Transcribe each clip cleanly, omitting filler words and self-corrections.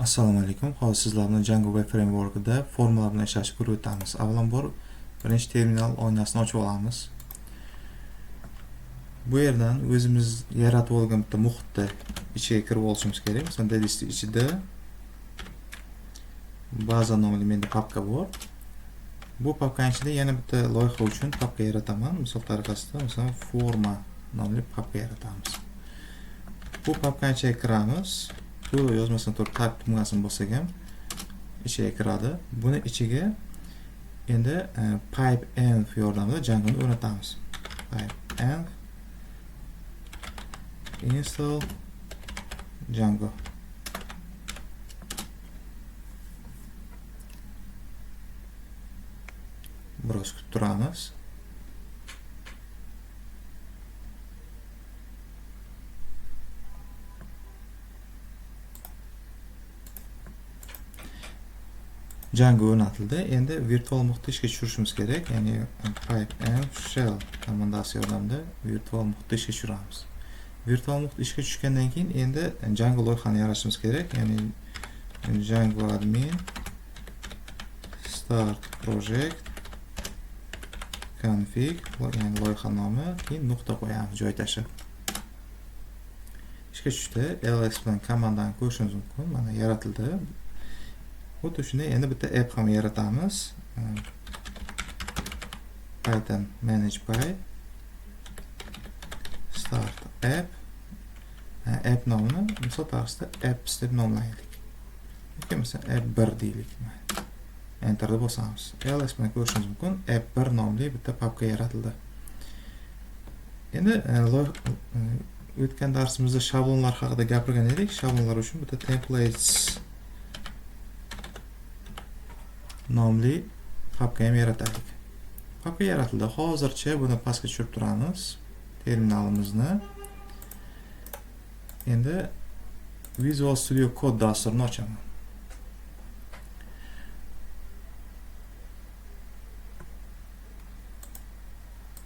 Assalomu alaykum. Hozir sizlar bilan Django Web Framework'ida formula bilan ishlashni ko'rib o'tamiz. Avvalambor birinchi terminal oynasini ochib olamiz. Bu yerdan o'zimiz yaratib olgan bitta muhitni ichiga kirib olishimiz kerak. Masalan, list ichida baza nomli menda papka bor. Bu papkaning ichida yana bitta loyiha uchun papka yarataman. Misol tariqasida, masalan, forma nomli papka yaratamiz. Bu papkaning ichiga kiramiz. Bu yozmasdan turib type tugmasini bossak ham ichiga kiradi. Buni ichiga endi pipe-env yordamida Django'ni o'rnatamiz. Pipe-env install Django. Biroz kutib turamiz. Django o'rnatildi. Endi virtual muhitni ishga tushirishimiz kerak. Ya'ni pipe-env shell komandasi yordamida virtual muhitni ishga tushiramiz. Virtual muhit ishga tushgandan keyin endi Django loyihani yaratishimiz kerak. Ya'ni Django admin start project config, ya'ni loyiha nomi, keyin nuqta qo'yamiz joy tashlab. Ishga tushdi. ls bilan komandani ko'rishingiz mumkin. Mana yaratildi. Xuddi shunday endi bitta app ham yaratamiz. Python manage by start app. App nomini misol tariqasida apps deb nomlaylik. Yoki masalan app1 deylik. Enterni bosamiz. ls bilan ko'rishingiz mumkin. app1 nomli bitta papka yaratildi. Endi o'tgan darsimizda shablonlar haqida gapirgan edik. Shablonlar uchun bitta templates nomli papka ham yarataylik. Papka yaratildi. Hozircha buni pastga tushirib turamiz. Terminalimizni. Endi Visual Studio Code dasturini ochaman.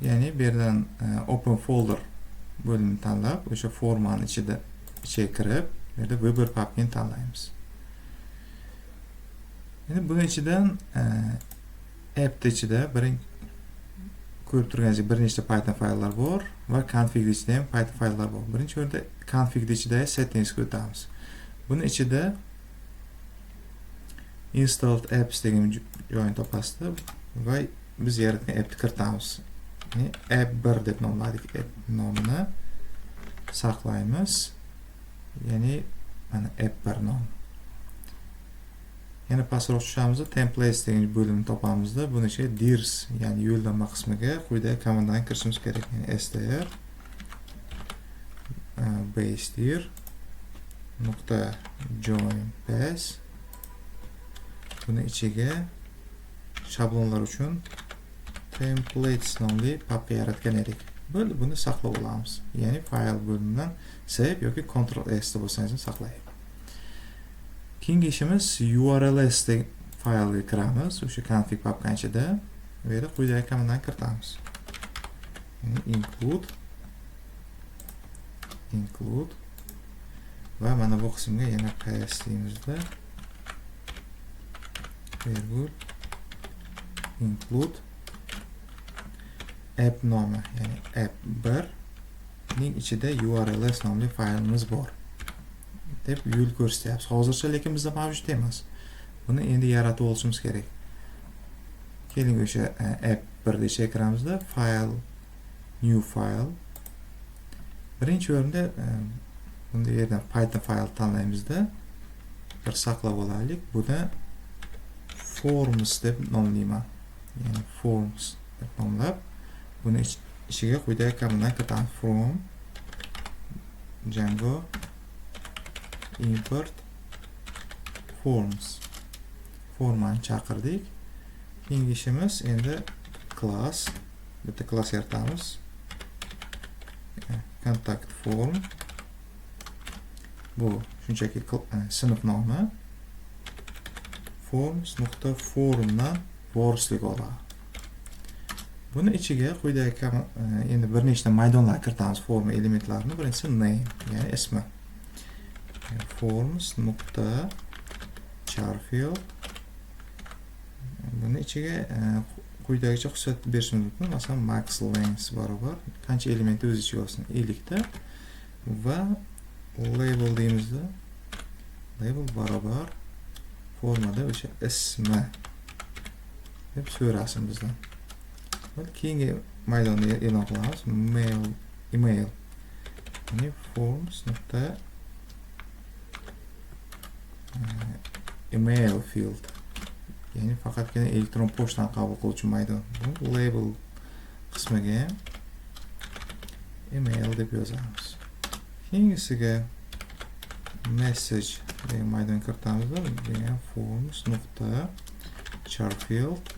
Ya'ni bu yerdan Open Folder bo'limini tanlab, o'sha formani ichiga kirib, bu yerda Weber papkani tanlaymiz. Endi buni ichidan app ichida ko'rib turganingizdek bir nechta Python fayllar bor va config ichida ham Python fayllar bor. Birinchi o'rinda config ichida settings o'tamiz. Buni ichida installed apps degan joyni topasizlar va biz yaratgan appni kiritamiz. Ya'ni app1 deb nomladik. App nomini saqlaymiz. Ya'ni mana app1 nomi. Yana pastroq tushamiz, templates degan bo'limni topamizda, buni ichiga dirs, ya'ni yo'llanma qismiga quyidagi komandani kirishimiz kerak. Ya'ni str base dir nuqta join pass. Buni ichiga shablonlar uchun templates nomli papka yaratgan edik. Buni saqlab olamiz. Ya'ni fayl bo'limidan save yoki Ctrl S deb bo'lsangiz saqlaydi. Keyingi ishimiz urls degan faylga kiramiz. O'sha config papkaning ichida bu yerda quyidagi komandani kiritamiz. Ya'ni include va mana bu qismga yana ps deymizda virgul include app nomi, ya'ni app1 ning ichida urls nomli faylimiz bor deb yo'l ko'rsatyapmiz. Hozircha lekin bizda mavjud emas. Buni endi yaratib olishimiz kerak. Keling o'sha app1 ichiga kiramizda file new file. Birinchi o'rinda bunda yerdan Python fayl tanlaymizda bir saqlab olaylik. Buni forms deb nomlayman. Ya'ni forms deb nomlab buni ichiga quyidagi komandani kiritamiz. From Django import forms. Formani chaqirdik. Keyingi ishimiz endi class, bitta class yaratamiz. Contact form. Bu shunchaki sinf nomi. Forms.forumdan vorislik oladi. Buni ichiga quyidagi endi bir nechta maydonlar kiritamiz forma elementlarini. Birinchisi name, ya'ni ismi. Forms nokta char field. Buni ichiga quyidagicha xususiyat berishimiz mumkin. Masalan, max length barobar qancha element o'z ichiga olsin 50 ta va label deymizda label barobar formada o'sha ismi deb so'rasin bizdan. Keyingi maydonda e'lon qilamiz. Email ya'ni forms nuqta email field, ya'ni faqatgina elektron pochtani qabul qiluvchi maydon. Bu label qismiga email deb yozamiz. Keyingisiga message degan maydon kiritamiz. Degan forms nuqta char field.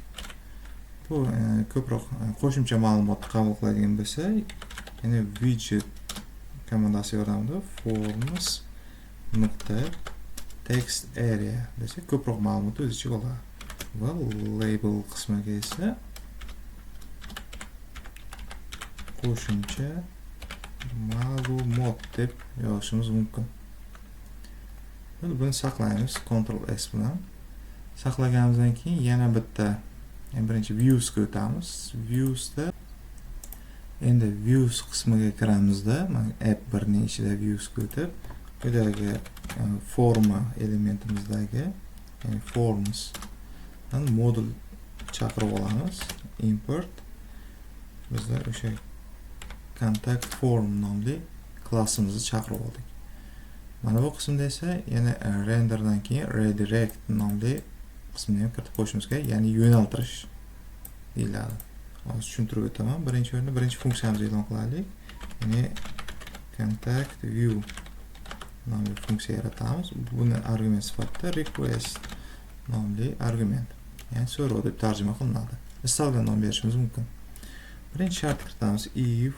Bu ko'proq qo'shimcha ma'lumotni qabul qiladigan bo'lsa, ya'ni widget komandasi yordamida forms nuqta text area desa ko'proq ma'lumot o'z ichiga oladi. Va label qismiga esa qo'shimcha ma'lumot deb yozishimiz mumkin. Buni saqlaymiz Ctrl S bilan. Saqlaganimizdan keyin yana bitta birinchi views ga o'tamiz. Views da endi views qismiga kiramizda, mana app 1 ning ichida views ga o'tib, quyidagi forma elementimizdagi, ya'ni forms dan modul chaqirib olamiz. Import. Bizda o'sha contact form nomli klassimizni chaqirib oldik. Mana bu qismda esa yana renderdan keyin redirect nomli qismni ham kiritib qo'yishimiz kerak, ya'ni yo'naltirish deyiladi. Hozir tushuntirib o'taman. Birinchi o'rinda birinchi funksiyamizni e'lon qilaylik. Ya'ni contact view nomli funksiya yaratamiz. Buni argument sifatida request nomli argument, ya'ni so'rov deb tarjima qilinadi. Istalgan nom berishimiz mumkin. Birinchi shart kiritamiz. If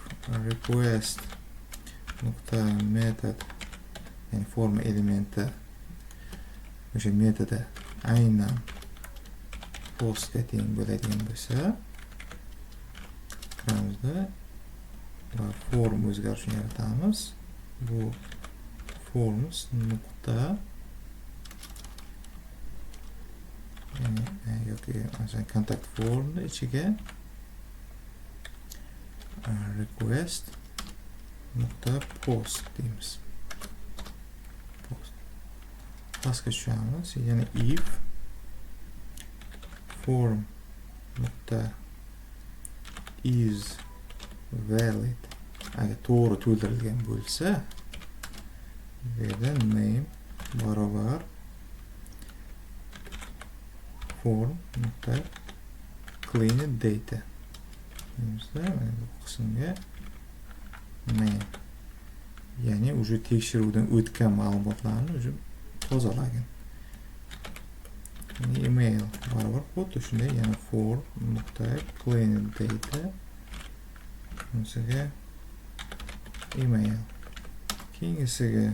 request nuqta method, ya'ni forma elementi o'sha metoda aynan postga teng bo'ladigan bo'lsa, ekranimizda va form o'zgarishini yaratamiz. Bu forms nuqta, ya'ni yoki masalan contact form ichiga request nuqta post deymiz. Pastga tushamiz. Yana if form nuqta is valid, agar to'g'ri to'ldirilgan bo'lsa, bu yerda name barobar form nuqta clean data deyimizda, mana bu qismga name, ya'ni o'sha tekshiruvdan o'tgan ma'lumotlarni o'sha tozalagin. Email barobar xuddi shunday, yana form nuqta clean data bunisiga email. Keyingisiga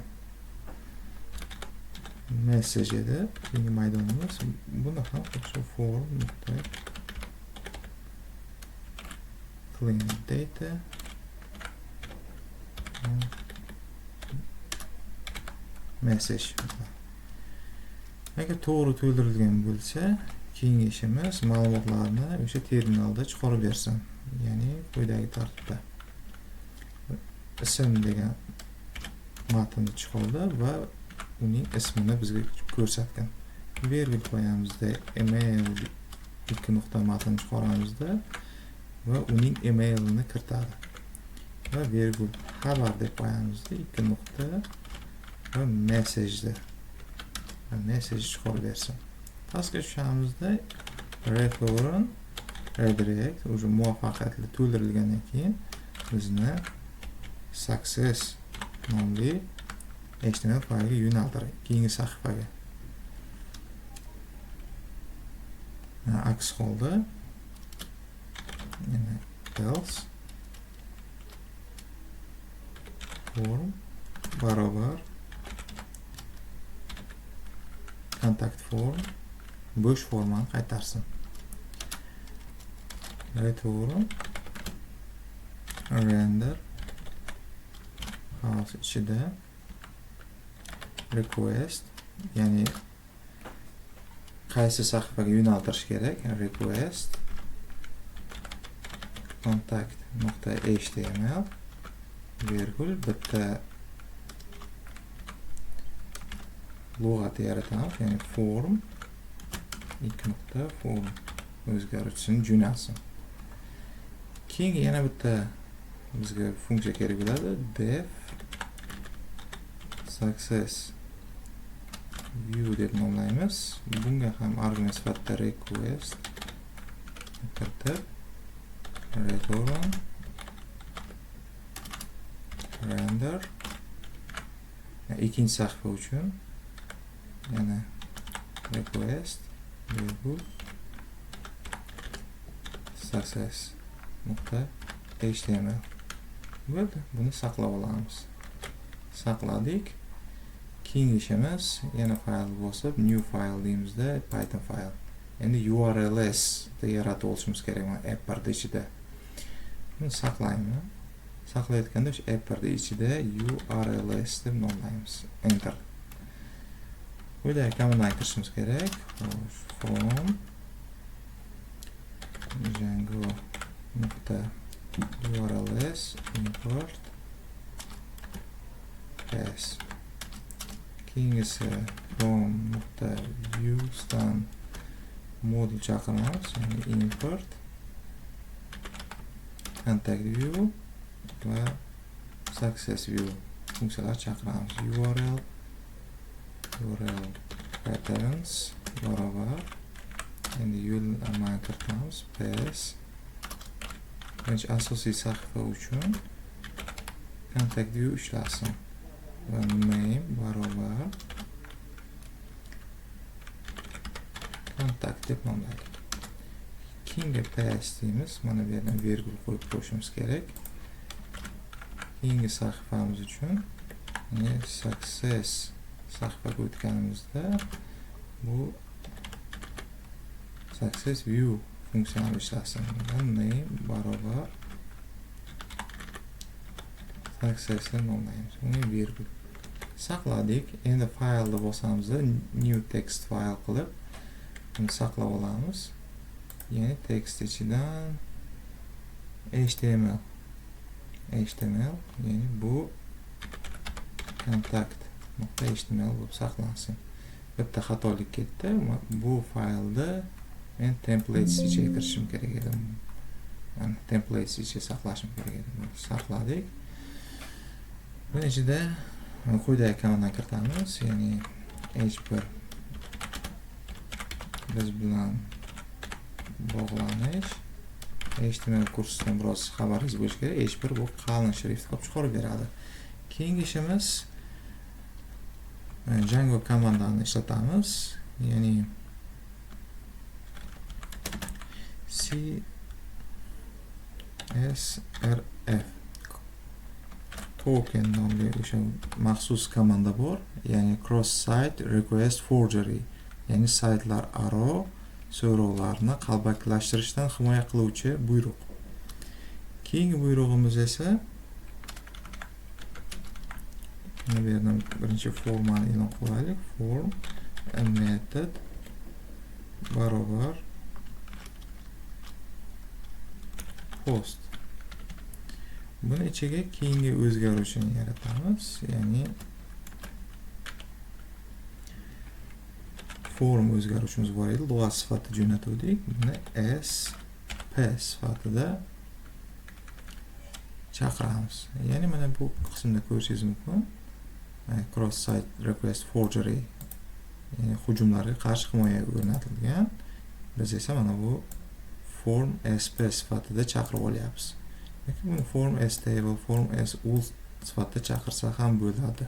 message edi, keyingi maydonimiz. Buni ham xuddi form nuqta clean data message. Agar to'g'ri to'ldirilgan bo'lsa, keyingi ishimiz ma'lumotlarni o'sha terminalda chiqarib bersin. Ya'ni quyidagi tartibda ism degan matnni chiqardi va uning ismini bizga ko'rsatgan. Virgul qo'yamizda email ikki nuqta matn chiqaramizda va uning emailini kiritadi. Va virgul xabar deb qo'yamizda ikki nuqta va message message chiqarib bersin. Pastga tushamizda return redirect o'sha muvaffaqiyatli to'ldirilgandan keyin bizni success nomli HTML faylga yo'naltiradi, keyingi sahifaga. Aks holda else form barobar contact form bo'sh formani qaytarsin. Return render house ichida request, ya'ni qaysi sahifaga yo'naltirish kerak. Request contact.html virgul bitta lug'at yaratamiz, ya'ni form form o'zgaruvchisini jo'natsin. Keyin yana bitta bizga funksiya kerak bo'ladi. Def success view deb nomlaymiz. Bunga ham argument sifatida request kiritib return render ikkinchi sahifa uchun yana request virgul success .html bo'ldi. Buni saqlab olamiz. Saqladik. Keyingi ishimiz yana fayl bosib new file deymizda, Python fayl. Endi urls da yaratib olishimiz kerak mana apperda ichida. Buni saqlaymiz. Saqlayotganda o'sha apperda ichida urls deb nomlaymiz. Enter. Quyidagi komandani kirishimiz kerak. From Django.urls import pass. Keyingisi from.viewsdan modul chaqiramiz, ya'ni import contact view va success view funksiyalar chaqiramiz. URL patterns barobar endi yo'llanmani kiritamiz. Pass birinchi asosiy sahifa uchun contact view ishlasin va name barobar contact deb nomlaydik. Keyingi pass deymiz. Mana bu yerdan virgul qo'yib qo'yishimiz kerak. Keyingi sahifamiz uchun success sahifaga o'tganimizda bu success view funksiyani ishlasin. Name barobar success deb nomlaymiz. Uni virgul saqladik. Endi faylni bosamiz, new text file qilib buni saqlab olamiz. Ya'ni text ichidan html ya'ni bu contact.html bo'lib saqlansin. Bitta xatolik ketdi. Bu faylda men templates ichiga kirishim kerak edi. Mana templates ichiga saqlashim kerak edi. Saqladik. Buni ichida quyidagi komandani kiritamiz, ya'ni h1 biz bilan bog'lanish. HTML kursidan biroz xabaringiz bo'lishi kerak. H1 bu qalin shrift qilib chiqarib beradi. Keyingi ishimiz Django komandani ishlatamiz, ya'ni CSRF token nomli o'sha maxsus komanda bor, ya'ni cross site request forgery, ya'ni saytlar aro so'rovlarni qalbakilashtirishdan himoya qiluvchi buyruq. Keyingi buyrug'imiz esa mana bu yerdan birinchi formani e'lon qilaylik. Form method barobar post. Buni ichiga keyingi o'zgaruvchini yaratamiz, ya'ni form o'zgaruvchimiz bor edi, lug'at sifatida jo'natuvdik. Buni p sifatida chaqiramiz. Ya'ni mana bu qismda ko'rishingiz mumkin. Cross site request forgery, ya'ni hujumlarga qarshi himoya o'rnatilgan. Biz esa mana bu form sp sifatida chaqirib olyapmiz. Yoki buni form stable, form ul sifatida chaqirsa ham bo'ladi.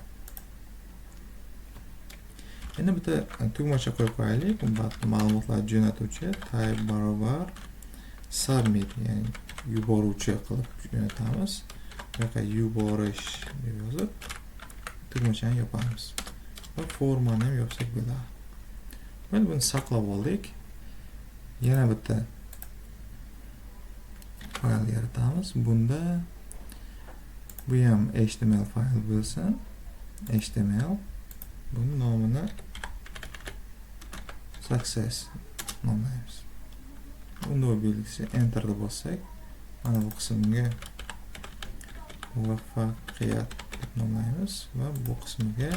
Endi bitta tugmacha qo'yib qo'yaylik. Ma'lumotlar jo'natuvchi type barobar submit, ya'ni yuboruvchi qilib jo'natamiz. Bu yerga yuborish deb yozib tugmachani yopamiz. Va formani ham yopsak bo'ladi. Mana buni saqlab oldik. Yana bitta fayl yaratamiz. Bunda bu ham html fayl bo'lsin. html. Buni nomini success nomlaymiz. Undov belgisi enter'ni bossak, mana bu qismga muvaffaqiyat deb nomlaymiz va bu qismiga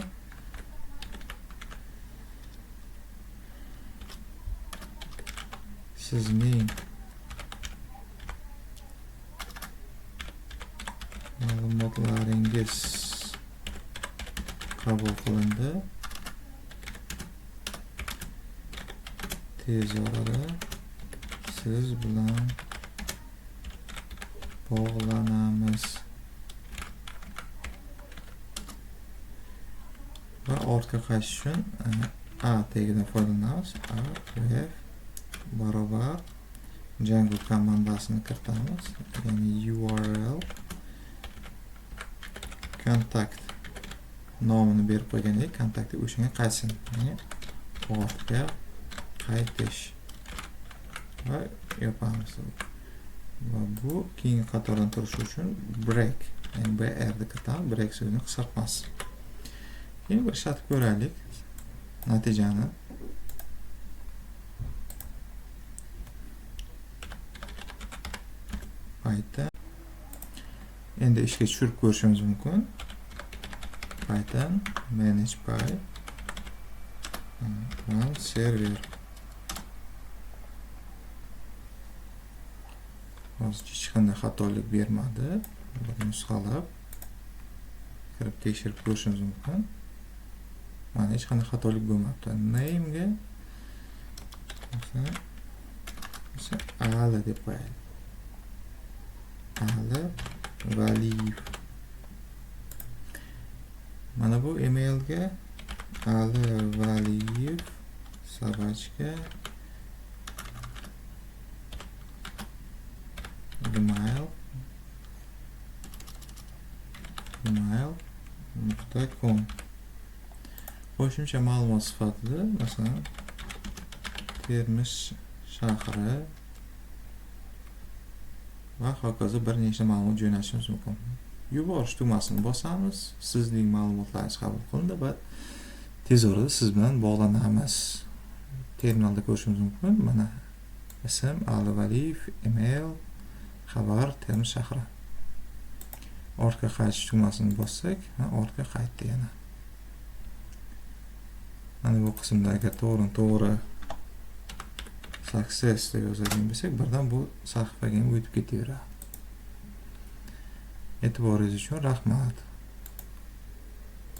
sizning ma'lumotlaringiz qabul qilindi. Tez orada siz bilan bog'lanamiz. Va ortga qaytish uchun a tagidan foydalanamiz. A ref barobar Django komandasini kiritamiz. Ya'ni URL kontakt nomini berib qo'ygandik. Kontaktga o'shanga qaytsin. Ya'ni ortga qaytish va yopamiz. Va bu keyingi qatordan turishi uchun break, ya'ni br ni kiritamiz. Break so'zini qisqartmas. Endi bir ishlatib ko'raylik natijani. Python endi ishga tushirib ko'rishimiz mumkin. Python manage by run server. Hozir hech qanday xatolik bermadi. Bir nusxalab kirib tekshirib ko'rishimiz mumkin. Mana hech qanday xatolik bo'lmabdi. Name ga Ali deb qo'yaylik. Ali Valiyev. Mana bu email ga Ali Valiyev sabachka gmail.com qo'shimcha ma'lumot sifatida masalan Termiz shahri va hokazo bir nechta ma'lumot jo'natishimiz mumkin. Yuborish tugmasini bosamiz. Sizning ma'lumotlaringiz qabul qilindi va tez orada siz bilan bog'lanamiz. Terminalda ko'rishimiz mumkin. Mana ism Ali Valiyev, email, xabar Termiz shahri. Ortga qaytish tugmasini bossak, ortga qaytdi yana. Mana bu qismda agar to'g'ri success deb yozadigan bo'lsak, birdan bu sahifaga o'tib ketaveradi. E'tiboringiz uchun rahmat.